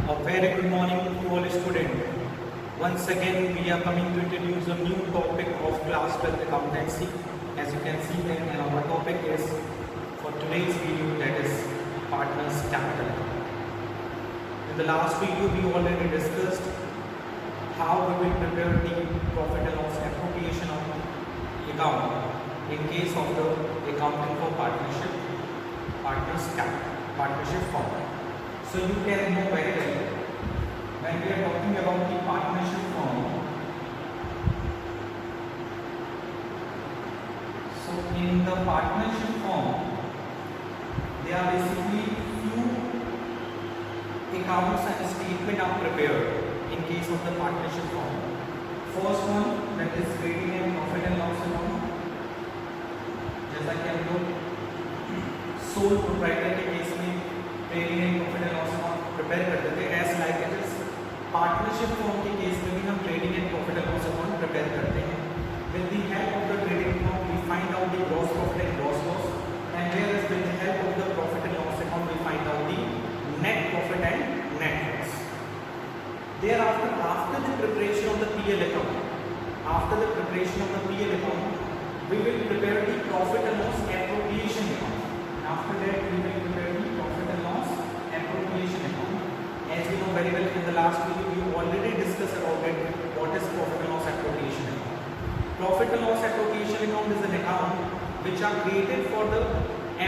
A very good morning to all students. Once again, we are coming to introduce a new topic of class 12 accountancy. As you can see then, and our topic is for today's video, that is partners capital. In the last video, we already discussed how we will prepare the profit and loss appropriation of the account in case of the accounting for partnership, partners capital, partnership form. So you can know very well when we are talking about the partnership form. So in the partnership form, there are basically few accounts and statement are prepared in case of the partnership form. First one, that is trading and profit and loss account. जैसा कि हम लोग sole proprietor के case में trading and profit and loss account prepare करते थे, as like it is partnership firm के case में भी हम trading and profit and loss account prepare करते हैं. With the help of the trading form we find out the gross profit and gross loss, and whereas with the help of the profit and loss account we find out the net profit and net loss. Thereafter, after the preparation of the PL account, we will prepare the profit and loss appropriation account. After that, we will prepare the profit and loss appropriation account. As we know very well, in the last video, we already discussed about it. What is profit and loss appropriation account? Profit and loss appropriation account is an account which are created for the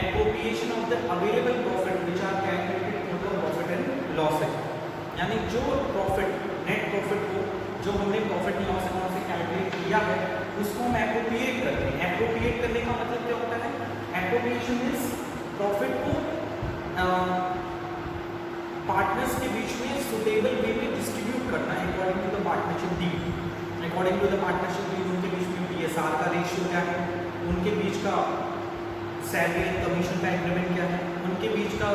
appropriation of the available profit which are calculated for the profit and loss account. यानी जो profit, net profit को जो हमने profit and loss account से calculate किया है उसको हम एप्रोप्रिएट करते हैं. एप्रोप्रिएट करने का मतलब क्या होता है? एप्रोप्रिएशन इज प्रॉफिट को पार्टनर्स के बीच में सुटेबल वे में डिस्ट्रीब्यूट करना है according to the partnership deed. According to the partnership deed उनके बीच में PSR का रेशियो क्या है, उनके बीच का सैलरी एंड कमीशन का एग्रीमेंट क्या है, उनके बीच का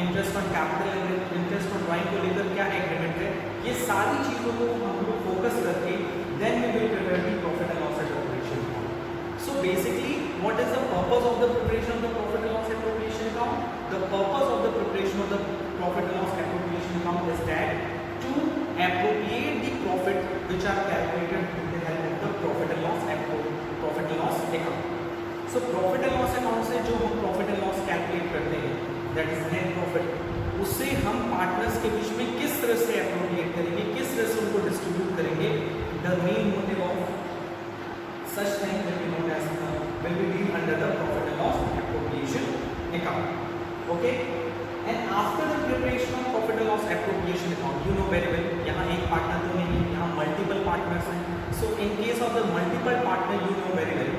interest on capital, interest on drawing को लेकर क्या एग्रीमेंट है. ये सारी चीज़ों को हम लोग फोकस करके then we will prepare the profit and loss appropriation account. So basically what is the purpose of the preparation of the profit and loss appropriation account? The purpose of the preparation of the profit and loss appropriation account is that to appropriate the profit which are calculated with the help of the profit and loss account. So profit and loss account से जो हम profit and loss calculate करते हैं, that is net profit, उससे हम partners के बीच में किस तरह से एप्रोप्रिएट करेंगे, किस तरह से उनको डिस्ट्रीब्यूट करेंगे. The main motive of such thing will be dealt under the profit and loss appropriation account. Okay, and after the preparation of profit and loss appropriation account, you know very well, यहाँ एक partner तो नहीं है, यहाँ multiple partners हैं. So in case of the multiple partner, you know very well,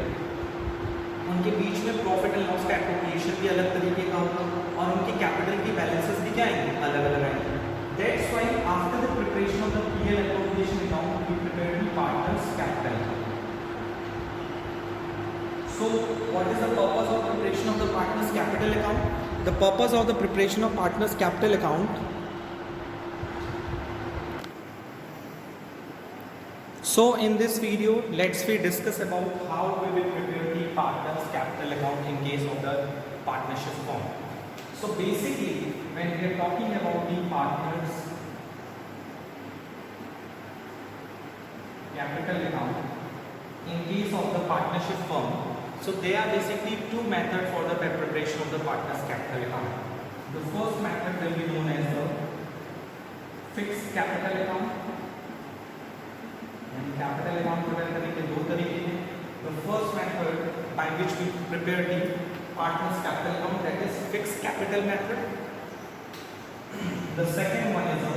उनके बीच में प्रॉफिट एंड लॉस का एप्रोप्रिएशन भी अलग तरीके का होगा और उनके कैपिटल की बैलेंसेस भी क्या आएंगे, अलग अलग आएंगे. That's why after the preparation of the PL appropriation account we prepare the partners capital. So what is the purpose of preparation of the partners capital account? The purpose of the preparation of partners capital account. So in this video, let's discuss about how we will prepare the partners capital account in case of the partnership form. So basically, when we are talking about the partners capital account in case of the partnership firm, so there are basically two methods for the preparation of the partners capital account. The first method will be known as the fixed capital account. Capital account prepare करने के दो तरीके हैं. The first method by which we prepare the partners capital account, that is fixed capital method. The second one is a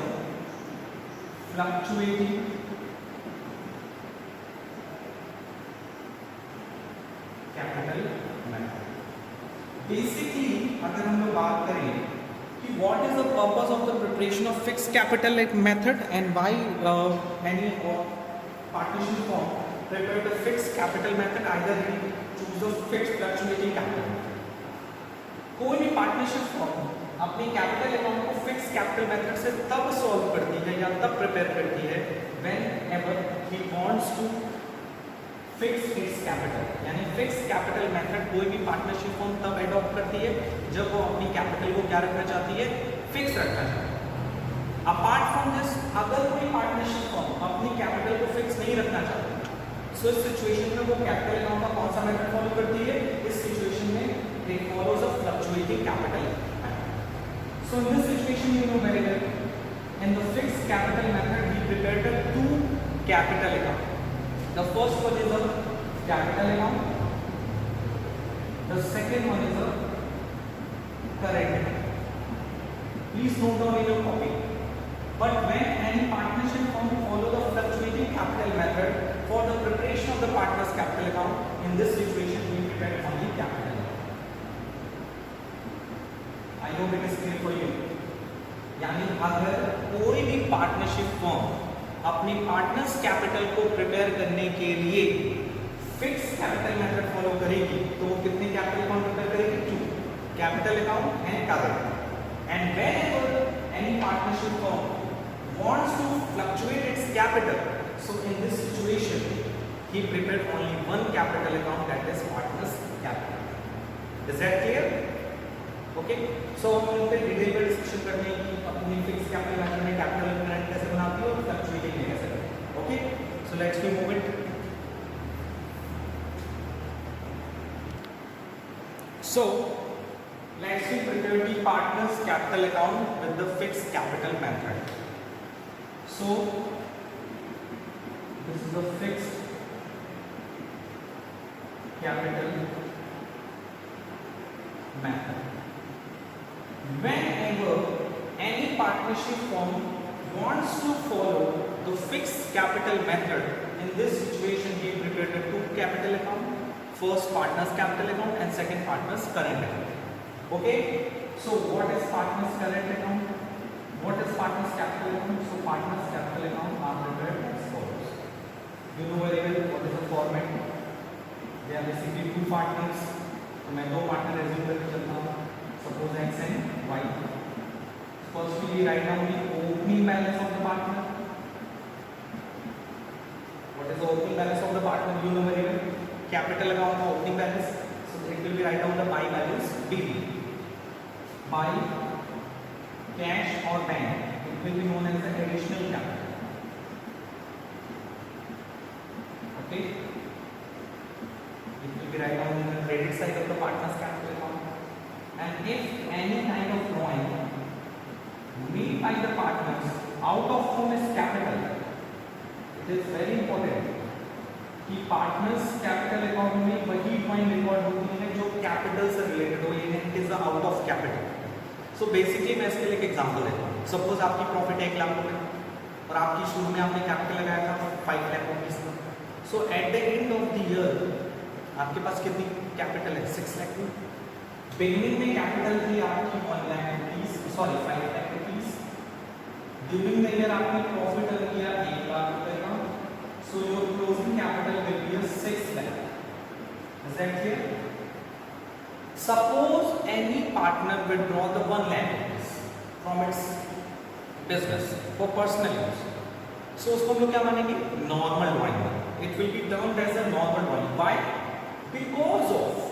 fluctuating capital method. Basically अगर हम लोग बात करें कि what is the purpose of the preparation of fixed capital method and why any partnership firm prepare the fixed capital method, either we choose the fixed fluctuating capital method. कोई भी partnership firm अपनी capital account को fix capital method से तब solve करती है या तब प्रिपेयर करती है whenever he wants to fix its capital. यानी फिक्स कैपिटल मेथड कोई भी पार्टनरशिप फर्म तब एडॉप्ट करती है जब वो अपनी कैपिटल को क्या रखना चाहती है, फिक्स रखना चाहती है. अपार्ट फ्रॉम दिस, अगर कोई पार्टनरशिप फॉर्म अपनी कैपिटल को फिक्स नहीं रखना चाहती, सो इस सिचुएशन में वो कैपिटल अकाउंट का कौन सा मेथड फॉलो करती है? इस सिचुएशन में it follows a fluctuating capital method. So in this situation you know very well, in the fixed capital method we prepared the two capital account. The first one is a capital account, the second one is a current account. Please note down in your copy. But when any partnership firm follow the fluctuating capital method for the preparation of the partner's capital account, in this situation we prepare only capital account. I hope it is clear for you. यानी अगर कोई भी partnership firm अपनी partners capital को prepare करने के लिए fix capital method follow करेगी, तो वो कितने कैपिटल अकाउंट प्रिपेयर करेगी? 2 capital account and current. And whenever any partnership firm wants to fluctuate its capital, so in this situation he prepared only 1 capital account, that is partners capital. Is that clear? Okay, so हम लोग detail में discussion करते हैं कि अपनी fix capital method में capital current कैसे बनाती है और फ्लक्चुएटिंग में कैसे करती है। Okay, so let's be move it. So let's be prepare the partners capital account with the fix capital method. So this is the fix capital method. Whenever any partnership firm wants to follow the fixed capital method, in this situation we prepared the 2 capital account, first partner's capital account and second partner's current account. Okay, so what is partner's current account? What is partner's capital account? So partner's capital account are prepared as follows. You know very well what is the format. They are basically 2 partners. तो मैं 2 partner assume करके चलता हूँ, suppose X and Y. First we write down the opening balance of the partner. What is the opening balance of the partner? You know very well. Capital account का opening balance. So it will be write down the buy balance BB. Buy cash or bank. It will be known as the additional capital. Okay. It will be write down in the credit side of the partner's capital account. And if any kind of drawing made by the partners out of whom is capital, it is very important कि partners capital account में वही drawing record होती है जो capital से related हो, यानी it is out of capital. So basically मैं इसके लिए एक एग्जांपल देता हूँ। सपोज आपकी प्रॉफिट है 1 लाख रुपए और आपकी शुरू में आपने कैपिटल लगाया था 5 लाख रुपीज का। So at the end of the year आपके पास कितनी कैपिटल है? 6 लाख रुपए। बिगिनिंग में कैपिटल थी आपकी 1 lakh rupees, sorry 5 lakh rupees. During the year आपने प्रॉफिट अर्न किया 1 लाख रुपए का, so your closing capital will be 6 lakh. Is that clear? Suppose any partner withdraw the 1 lakh rupees from its business for personal use, सो उसको हम लोग क्या मानेंगे? Normal drawing. It will be termed as a normal drawing. Why? Because of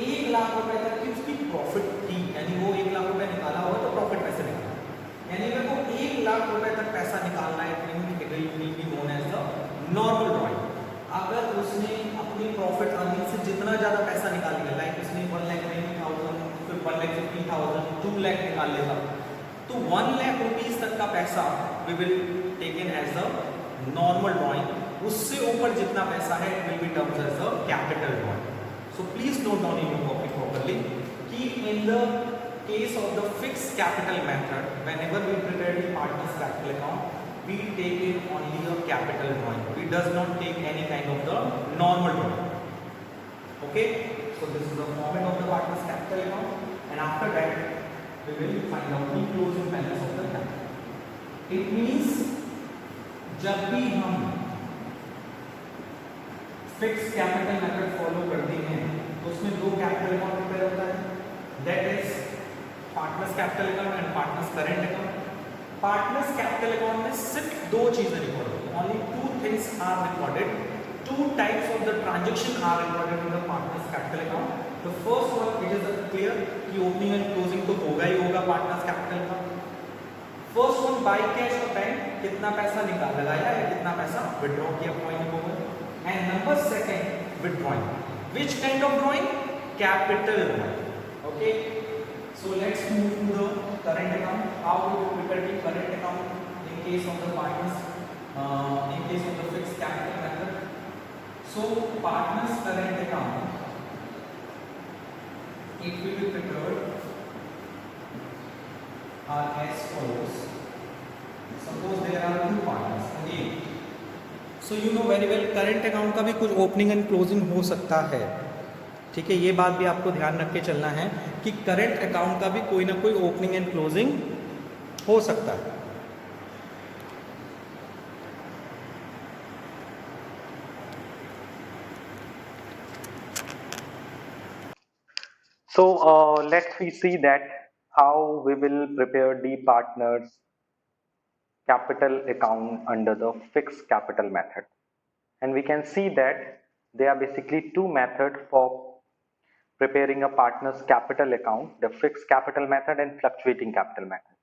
1 lakh रुपए तक की उसकी प्रॉफिट थी, यानी वो 1 लाख रुपए निकाला होगा तो प्रॉफिट पैसे निकाला, यानी अगर वो 1 लाख रुपए तक पैसा निकालना है तो it will be known as the normal drawing. अगर उसने अपनी प्रॉफिट अर्निंग से जितना ज्यादा पैसा निकाल लिया, लाइक उसने 1,90,000 फिर 1,50,000 2 लाख निकाल लेगा, तो 1 लाख रुपीज तक का पैसा we will taken as the normal drawing. उससे ऊपर जितना पैसा है it will be termed as the capital drawing. So please note down in your copy properly कि in the case of the fixed capital method, whenever we prepare the partner's capital account, we take in only a capital drawing. We does not take any kind of the normal drawing. Okay? So this is the format of the partner's capital account, and after that we will find out the closing balance of the capital. It means जब भी हम fix capital method follow करते हैं तो उसमें 2 capital account prepare होता है, that is partners capital account and partners current account. Partners capital account में सिर्फ 2 चीजें रिकॉर्ड होती हैं, only 2 things are recorded, 2 types of the transaction are recorded in the partners capital account. The first one, it is clear कि opening and closing तो होगा ही होगा पार्टनर्स कैपिटल का। फर्स्ट वन बाय कैश और bank, कितना पैसा निकाल लगाया या कितना पैसा विड्रॉ किया पॉइंट को। And number second withdrawing, which kind of drawing, capital drawing. Okay, so let's move to the current account, how we will prepare the current account in case of the partners, in case of the fixed capital method. So partners current account, it will be prepared are as follows. Suppose there are two partners again, so you know very well current account का भी कुछ opening and closing हो सकता है, ठीक है। ये बात भी आपको ध्यान रख के चलना है कि करंट अकाउंट का भी कोई ना कोई ओपनिंग एंड क्लोजिंग हो सकता है। So let's we see that how we will prepare the partners capital account under the fixed capital method, and we can see that there are basically two methods for preparing a partner's capital account, the fixed capital method and fluctuating capital method.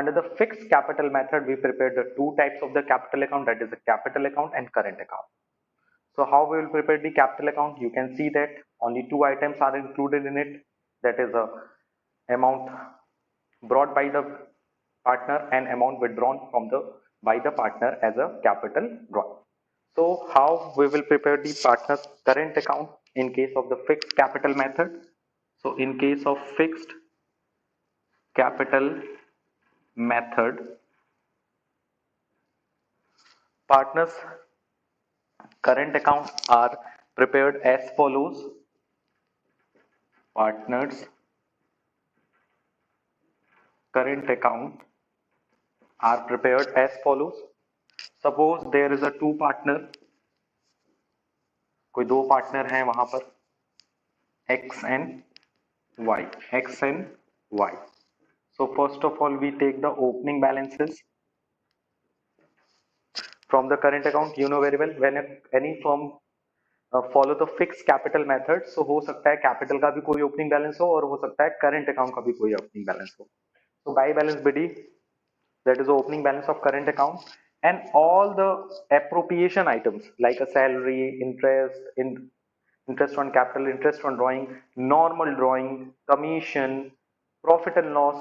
Under the fixed capital method, we prepare the two types of the capital account, that is the capital account and current account. So how we will prepare the capital account? You can see that only two items are included in it, that is a amount brought by the partner and amount withdrawn from the by the partner as a capital drawing. So how we will prepare the partner's current account in case of the fixed capital method? So in case of fixed capital method, partners current accounts are prepared as follows. Partners current account are prepared as follows. Suppose there is a two partner, कोई दो partner हैं वहां पर x and y, x and y. So first of all we take the opening balances from the current account. You know very well when any firm follow the fixed capital method, so हो सकता है capital का भी कोई opening balance हो और हो सकता है करंट अकाउंट का भी कोई ओपनिंग बैलेंस हो. So by balance BD, that is the opening balance of current account, and all the appropriation items like a salary, interest on capital, interest on drawing, normal drawing, commission, profit and loss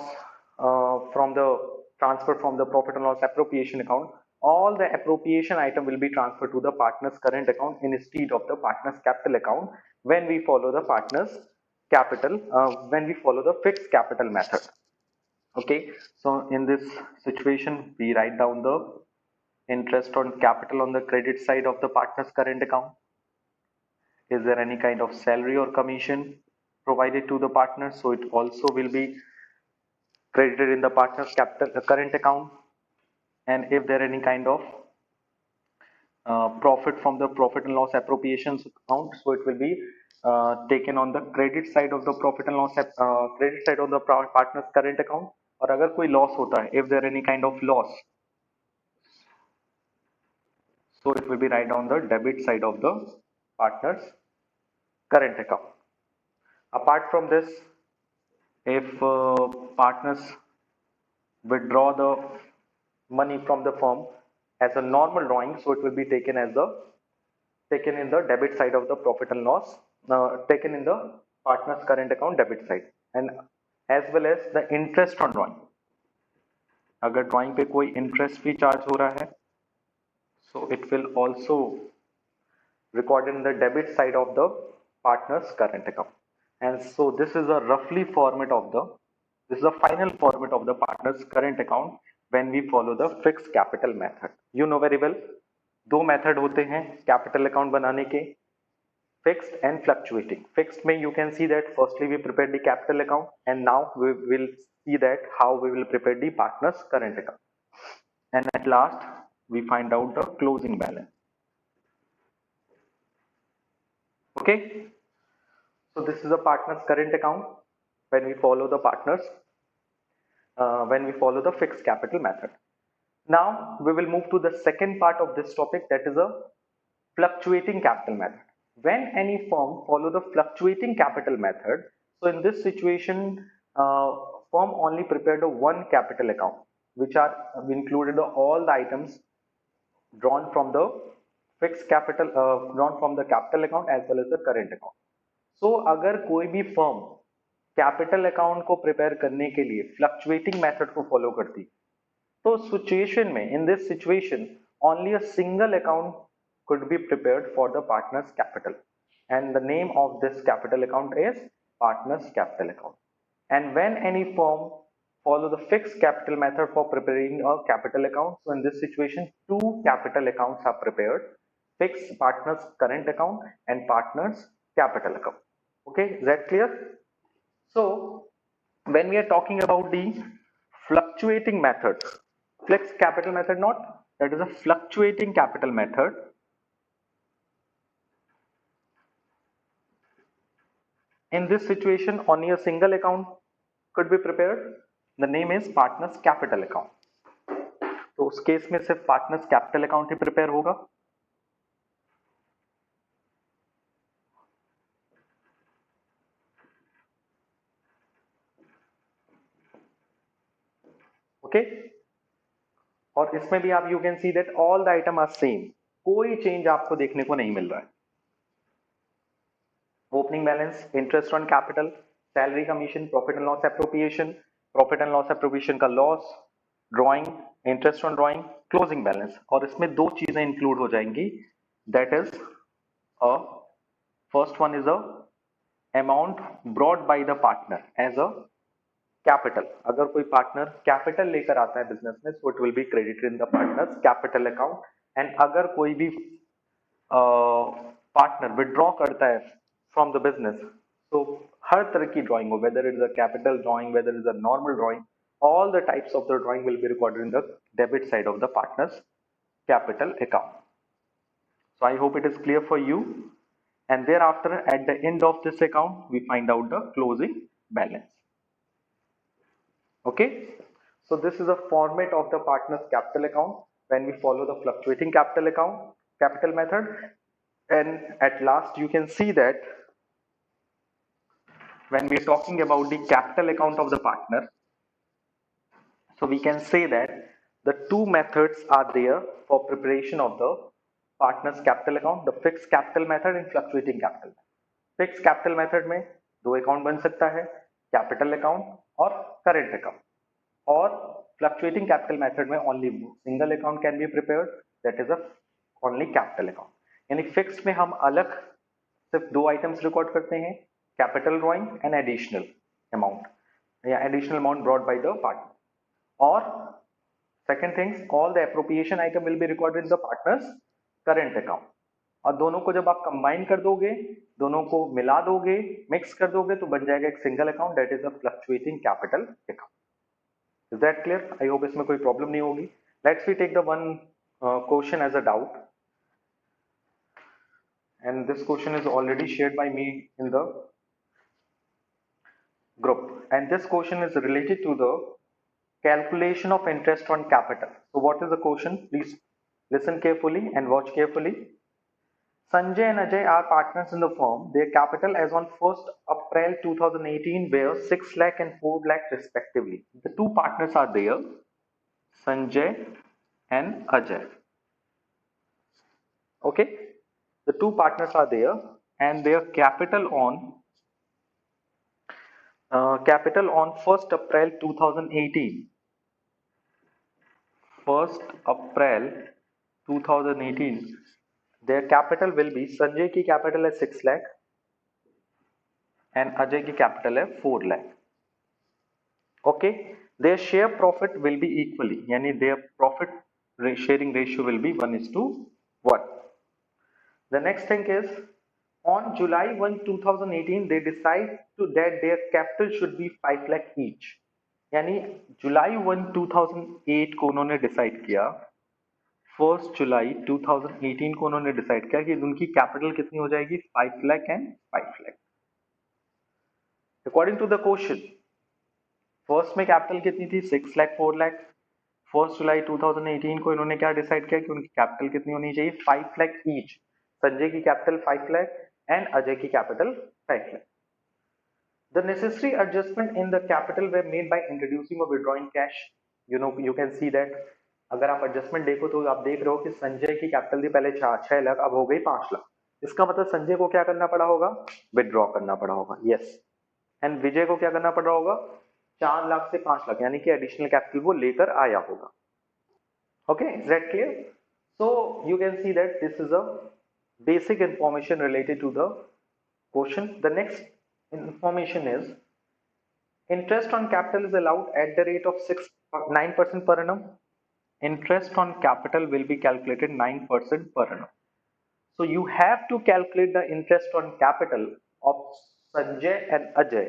from the transfer from the profit and loss appropriation account. All the appropriation item will be transferred to the partner's current account instead of the partner's capital account when we follow the partner's capital, when we follow the fixed capital method. Okay, so in this situation we write down the interest on capital on the credit side of the partner's current account. Is there any kind of salary or commission provided to the partner? So it also will be credited in the partner's capital current account. And if there any kind of profit from the profit and loss appropriations account, so it will be taken on the credit side of the profit and loss credit side of the partner's current account. और अगर कोई loss होता है, if there any kind of loss, so it will be right on the debit side of the partner's current account. Apart from this, if partners withdraw the money from the firm as a normal drawing, so it will be taken as the taken in the debit side of the profit and loss, taken in the partner's current account debit side, and as well as the interest on drawing. अगर drawing पे कोई interest भी charge हो रहा है, so it will also recorded in the debit side of the partner's current account. And so this is a roughly format of the, this is the final format of the partner's current account when we follow the fixed capital method. You know very well, दो method होते हैं capital account बनाने के, fixed and fluctuating. Fixed में you can see that firstly we prepared the capital account, and now we will see that how we will prepare the partner's current account, and at last we find out the closing balance. Okay, so this is a partner's current account when we follow the partners, when we follow the fixed capital method. Now we will move to the second part of this topic, that is a fluctuating capital method. When any firm follow the fluctuating capital method, so in this situation firm only prepared a one capital account. which are included all the items drawn from the fixed capital, drawn from the capital account as well as the current account. So अगर कोई भी firm capital account को prepare करने के लिए fluctuating method को follow करती, तो सिचुएशन में, इन this situation, only a single account could be prepared for the partners capital, and the name of this capital account is partners capital account. And when any firm follow the fixed capital method for preparing a capital account, so in this situation two capital accounts are prepared: fixed partners current account and partners capital account. Okay, is that clear? So when we are talking about the fluctuating method, fixed capital method not, that is a fluctuating capital method. In this situation only a single account could be prepared. The name is partners capital account. तो उस case में सिर्फ partners capital account ही prepare होगा. Okay, और इसमें भी आप you can see that all the item are same, कोई चेंज आपको देखने को नहीं मिल रहा है. Opening balance, interest on capital, salary commission, profit and loss appropriation, profit and loss appropriation का loss, drawing, interest on drawing, closing balance. और इसमें दो चीजें इंक्लूड हो जाएंगी, that is first one is a amount brought by the partner as a capital. अगर कोई partner capital लेकर आता है बिजनेस में, so it will be credited in the partners capital account. And अगर कोई भी पार्टनर विड्रॉ करता है फ्रॉम द बिजनेस, तो हर तरह की ड्राइंग हो, whether it is a capital drawing, whether it is a normal drawing, all the types of the drawing will be recorded in the debit side of the partner's capital account. So I hope it is clear for you. And thereafter, at the end of this account, we find out the closing balance. Okay, so this is a format of the partner's capital account when we follow the fluctuating capital account capital method. And at last you can see that when we are talking about the capital account of the partner, so we can say that the two methods are there for preparation of the partner's capital account: the fixed capital method and fluctuating capital method. Fixed capital method में दो account बन सकता है, capital account और current account. और fluctuating capital method में only single account can be prepared, that is a only capital account. यानी fixed में हम अलग सिर्फ दो आइटम्स रिकॉर्ड करते हैं, capital drawing and additional amount या additional amount brought by the partner. और second things, all the appropriation item will be recorded in the partner's current account. और दोनों को जब आप कंबाइन कर दोगे, दोनों को मिला दोगे, मिक्स कर दोगे, तो बन जाएगा एक single account, that is a fluctuating capital account. Is that clear? I hope इसमें कोई प्रॉब्लम नहीं होगी. Let's we take the one question as a doubt, and this question is already shared by me in the group, and this question is related to the calculation of interest on capital. So what is the question? Please listen carefully and watch carefully. Sanjay and Ajay are partners in the firm. Their capital as on 1st April 2018 were 6 lakh and 4 lakh respectively. The two partners are there, Sanjay and Ajay. Okay, the two partners are there and their capital on 1st April 2018. 1st April 2018, their capital will be, Sanjay की capital है 6 lakh and Ajay की capital है 4 lakh. Okay, their share profit will be equally, यानी their profit sharing ratio will be 1:1. The next thing is, on July 1, 2018, they decide that their capital should be 5 lakh each. यानी जुलाई 1, 2008 को उन्होंने decide किया, 1 जुलाई 2018 को उन्होंने decide किया कि उनकी कैपिटल कितनी हो जाएगी, 5 lakh and 5 lakh. According to the question, first में कैपिटल कितनी थी, 6 लाख 4 लाख. 1 जुलाई 2018 को इन्होंने क्या डिसाइड किया कि उनकी कैपिटल कितनी होनी चाहिए, 5 लाख ईच. संजय की कैपिटल 5 लाख एंड अजय की capital 5 lakh. The necessary adjustment in the capital were made by introducing or withdrawing cash. you can see that अगर आप एडजस्टमेंट देखो तो आप देख रहे हो कि संजय की कैपिटल थी पहले 6 लाख, अब हो गई 5 लाख। इसका मतलब संजय को क्या करना पड़ा होगा, विदड्रॉ करना पड़ा होगा। यस, एंड विजय को क्या करना पड़ा होगा, 4 लाख से 5 लाख, यानी कि एडिशनल कैपिटल वो लेकर आया होगा। Okay, is that clear? So you can see that this is a basic information related to the question. The next information is interest on capital is allowed at the rate of 9% per annum. Interest on capital will be calculated 9% per annum. So you have to calculate the interest on capital of Sanjay and Ajay.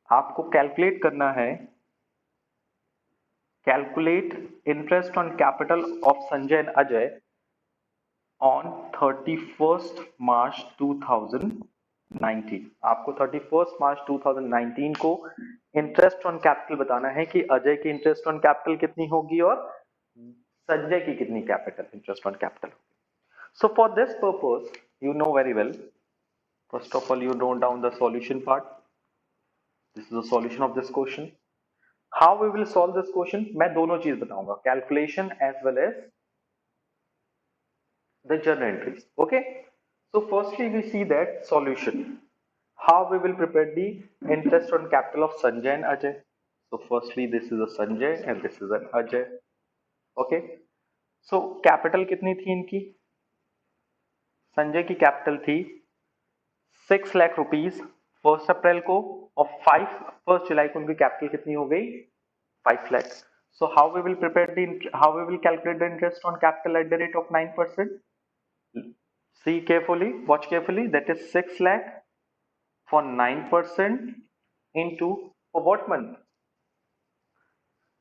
आपको calculate करना है, calculate interest on capital of Sanjay and Ajay on 31st March 2019। आपको 31st March 2019 को interest on capital बताना है कि अजय की interest on capital कितनी होगी और संजय की कितनी कैपिटल इंटरेस्ट ऑन कैपिटल होगी। So for this purpose you know very well, first of all you note down the solution part. This is the solution of this question. How we will solve this question, मैं दोनों चीज बताऊंगा, calculation as well as the journal entries. Okay, so firstly we see that solution, how we will prepare the interest on capital of Sanjay and Ajay. So firstly this is a Sanjay and this is an Ajay. Okay, so capital कितनी थी इनकी, संजय की capital थी 6 lakh rupees 1 अप्रैल को, और 1 जुलाई को उनकी capital कितनी हो गई, 5 lakh. So how we will calculate the interest on capital at the rate of 9%? See carefully, watch carefully, that is 6 lakh for 9% into, for what month?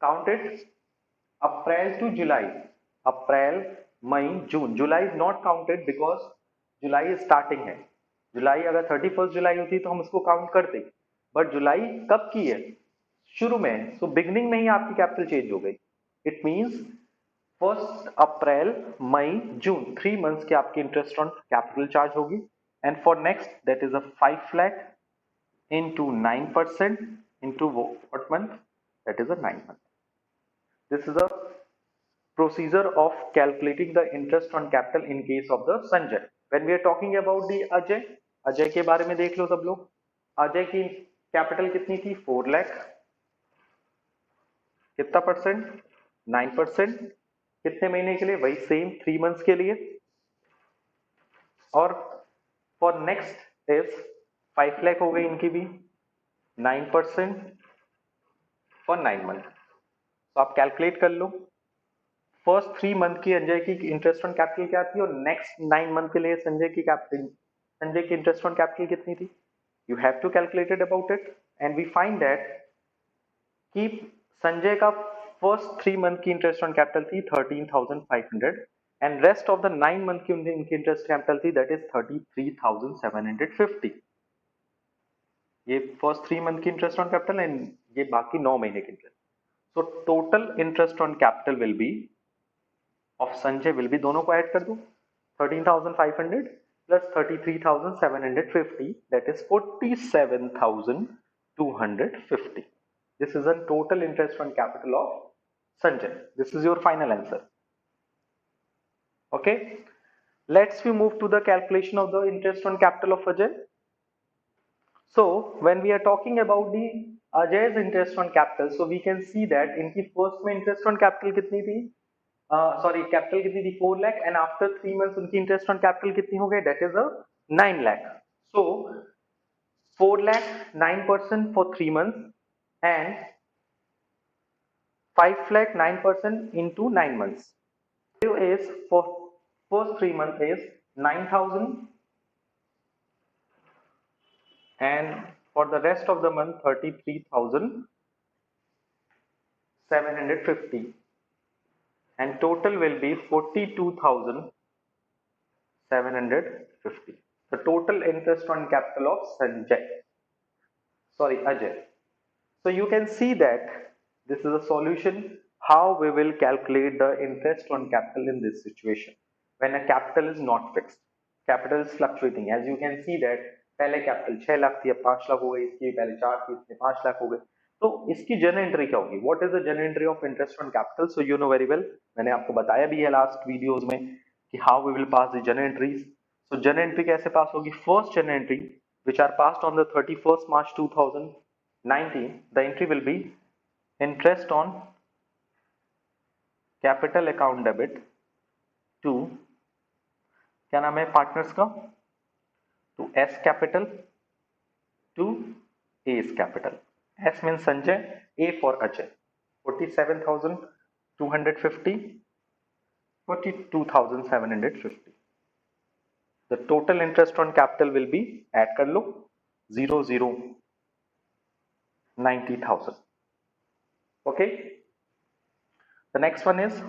Count it, April to July, April, May, June. July is not counted because July is starting है। जुलाई अगर 31st जुलाई होती तो हम उसको count करते, but जुलाई कब की है, शुरू में, सो बिगनिंग में ही आपकी कैपिटल चेंज हो गई। It means 1 April, May, June, 3 months की आपकी इंटरेस्ट ऑन कैपिटल चार्ज होगी। And for next that is a 5 lakh into 9% into what month, that is a 9 month. This is a procedure of calculating the interest on capital in case of the Sanjay. When we are talking about the Ajay, Ajay के बारे में देख लो सब लोग। अजय की capital कितनी थी, 4 लाख, कितना परसेंट, 9%, कितने महीने के लिए, वही सेम 3 मंथ्स के लिए। और फॉर नेक्स्ट इज 5 लाख हो गई इनकी भी, 9% फॉर 9 मंथ। तो आप कैलकुलेट कर लो, फर्स्ट 3 मंथ की अजय की इंटरेस्ट ऑन कैपिटल क्या थी, और नेक्स्ट 9 मंथ के लिए संजय की इंटरेस्ट ऑन कैपिटल कितनी थी। You have to calculate it about it, and we find that कि संजय का फर्स्ट 3 मंथ की इंटरेस्ट ऑन कैपिटल थी 13,500 and rest of the 9 month की उनकी इंटरेस्ट कैपिटल थी दैट इज 33,750। ये फर्स्ट 3 मंथ की इंटरेस्ट ऑन कैपिटल एंड ये बाकी 9 महीने की interest. So total interest on capital will be of Sanjay will be, दोनों को ऐड कर दो, 13,500 plus 33,750 that is 47,250. This is a total interest on capital of Sanjay. This is your final answer. Okay, let's we move to the calculation of the interest on capital of Ajay. So when we are talking about the Ajay's interest on capital, so we can see that इनकी first में interest on capital कितनी थी, capital कितनी थी 4 lakh, and after 3 months उनकी interest on capital कितनी हो गई, that is a 9 lakh. So 4 lakh 9% for 3 months and 5 lakh 9% into 9 months. Is for first 3 months is 9,000 and for the rest of the month 33,750 and total will be 42,750. The total interest on capital of Ajay. So you can see that this is a solution how we will calculate the interest on capital in this situation when a capital is not fixed, capital is fluctuating. As you can see that पहले capital 6 lakh थी, अब 5 लाख हो गई, इसकी पहले 4 थी, इसमें 5 लाख हो गई। तो इसकी जर्नल एंट्री क्या होगी? What is the journal entry of interest on capital? So you know very well, मैंने आपको बताया भी है लास्ट वीडियोस में कि how we will pass the journal entries. So journal entry कैसे पास होगी? First journal entry which are passed on the 31st March 2019, the entry will be interest on capital account debit to, क्या नाम है partners का, to S capital to A's capital. S means Sanjay, A for Ajay. 47,250, 42,750. The total interest on capital will be, add कर लो, 90,000. Okay. The next one is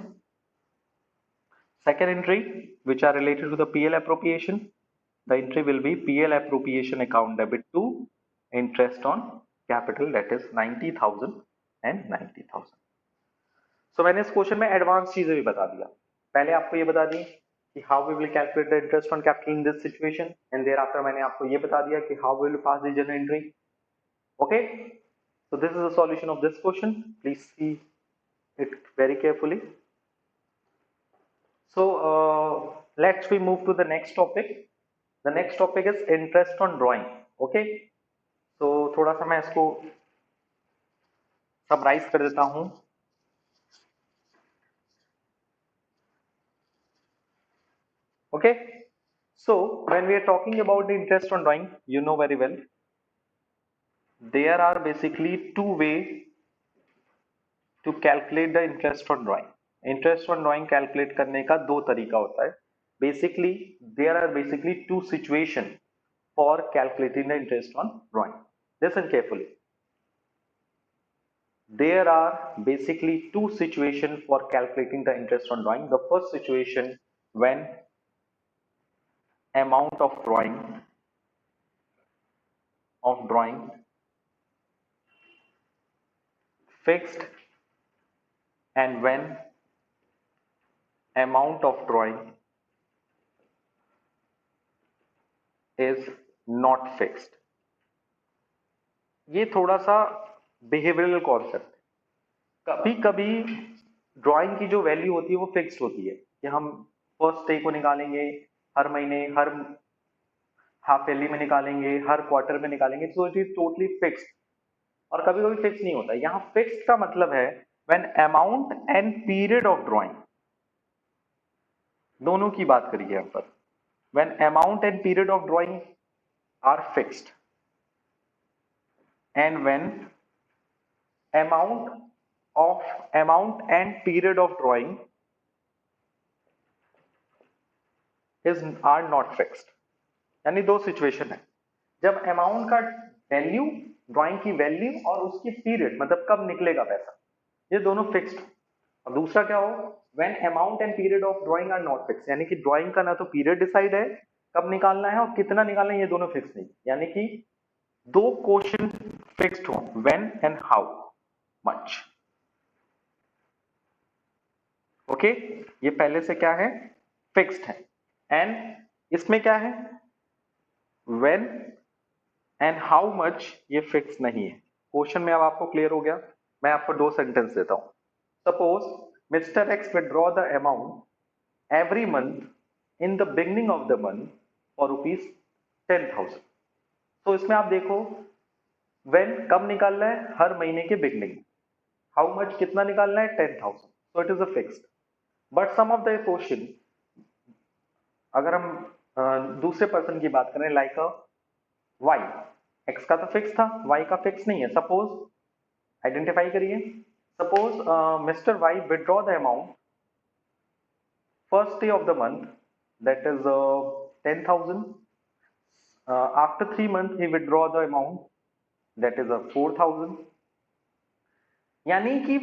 second entry, which are related to the PL appropriation. The entry will be PL appropriation account debit to interest on capital, that is 90,000 and 90,000. So मैंने इस question में advance चीजें भी बता दिया. पहले आपको ये बता दी कि how we will calculate the interest on capital in this situation, and thereafter मैंने आपको ये बता दिया कि how we will pass the journal entry. Okay, so this is the solution of this question. Please see it very carefully. So let's we move to the next topic. The next topic is interest on drawing. Okay, so थोड़ा सा मैं इसको summarise कर देता हूं. Okay, so when we are talking about the interest on drawing, you know very well, there are basically two ways to calculate the interest on drawing. Interest on drawing calculate करने का दो तरीका होता है. Basically, there are basically two situations for calculating the interest on drawing. Listen carefully. There are basically two situations for calculating the interest on drawing. The first situation, when amount of drawing fixed, and when amount of drawing is not fixed. ये थोड़ा सा behavioural concept है. कभी कभी drawing की जो value होती है वो फिक्स्ड होती है कि हम फर्स्ट डे को निकालेंगे, हर महीने, हर हाफ ईयरली में निकालेंगे, हर क्वार्टर में निकालेंगे, सो इट इज टोटली फिक्स्ड. और कभी कभी फिक्स नहीं होता. यहाँ फिक्स्ड का मतलब है when amount and period of drawing, दोनों की बात करिए यहाँ पर. When amount and period of drawing are fixed, and when amount and period of drawing are not fixed. यानी दो सिचुएशन है, जब अमाउंट का वैल्यू, ड्राइंग की वैल्यू और उसकी पीरियड मतलब कब निकलेगा पैसा, ये दोनों फिक्स्ड. और दूसरा क्या हो, when amount and period of drawing are not fix, यानी कि ड्राइंग का ना तो पीरियड डिसाइड है कब निकालना है और कितना निकालना है, ये दोनों फिक्स नहीं. यानी कि दो क्वेश्चन फिक्स्ड हो, when and how much. Okay, ये पहले से क्या है, फिक्स्ड है. एंड इसमें क्या है, व्हेन एंड हाउ मच, ये फिक्स नहीं है. क्वेश्चन में अब आपको क्लियर हो गया. मैं आपको दो सेंटेंस देता हूं. Suppose mister x withdraw the amount every month in the beginning of the month for ₹10,000. तो इसमें आप देखो, व्हेन कब निकालना है, हर महीने के बिगनिंग. हाउ मच कितना निकालना है, 10,000. So it is a fixed. But some of the question, अगर हम दूसरे पर्सन की बात करें, लाइक अ वाई, एक्स का तो फिक्स था, वाई का फिक्स नहीं है. सपोज आइडेंटिफाई करिए. Suppose mister Y withdraw the amount first day of the month, that is 10,000. After 3 months he withdraw the amount, that is 4,000. यानी कि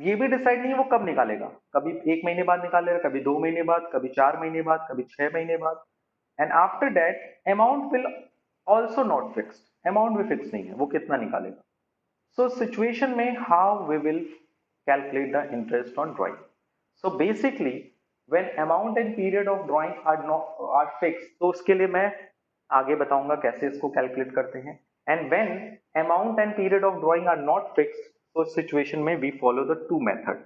ये भी डिसाइड नहीं है वो कब निकालेगा, कभी 1 महीने बाद निकालेगा, कभी 2 महीने बाद, कभी 4 महीने बाद, कभी 6 महीने बाद. And after that amount will also not fixed, amount भी फिक्स नहीं है वो कितना निकालेगा. सो सिचुएशन में how we will calculate the interest on drawing. So basically when amount and period of drawing are fixed, तो उसके लिए मैं आगे बताऊंगा कैसे इसको कैलकुलेट करते हैं. and when amount and period of drawing are not fixed, so situation में we follow the two method,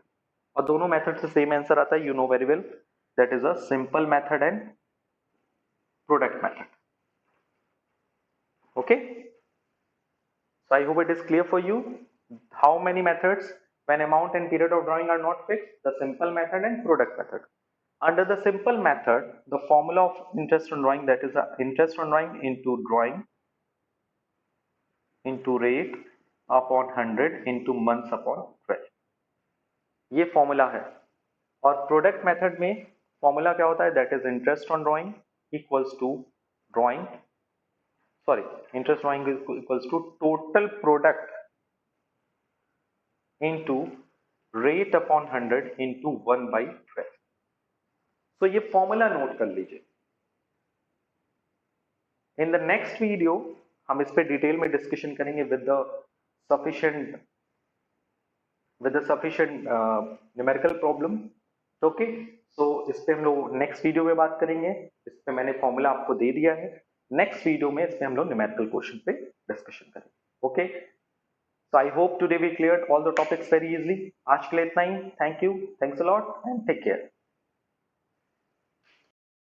और दोनों मेथड से सेम आंसर आता है, you know very well, that is a simple method and product method. Okay, so I hope it is clear for you. How many methods when amount and period of drawing are not fixed? The simple method and product method. Under the simple method, the formula of interest on drawing, that is interest on drawing into drawing into rate upon 100 into months upon 12, ये formula है. और product method में formula क्या होता है? That is interest on drawing equals to drawing, sorry, interest drawing equals to total product into rate upon 100 into 1/12. तो ये formula note कर लीजिए. इन द नेक्स्ट वीडियो हम इस पे डिटेल में डिस्कशन करेंगे with the sufficient numerical problem. Okay, so इस पे हम लोग नेक्स्ट वीडियो में बात करेंगे. इस पे मैंने फॉर्मूला आपको दे दिया है. नेक्स्ट वीडियो में इस पे हम लोग न्यूमेरिकल क्वेश्चन पे डिस्कशन करेंगे. Okay, so I hope today we cleared all the topics very easily. आज के लिए इतना ही. Thank you, thanks a lot and take care.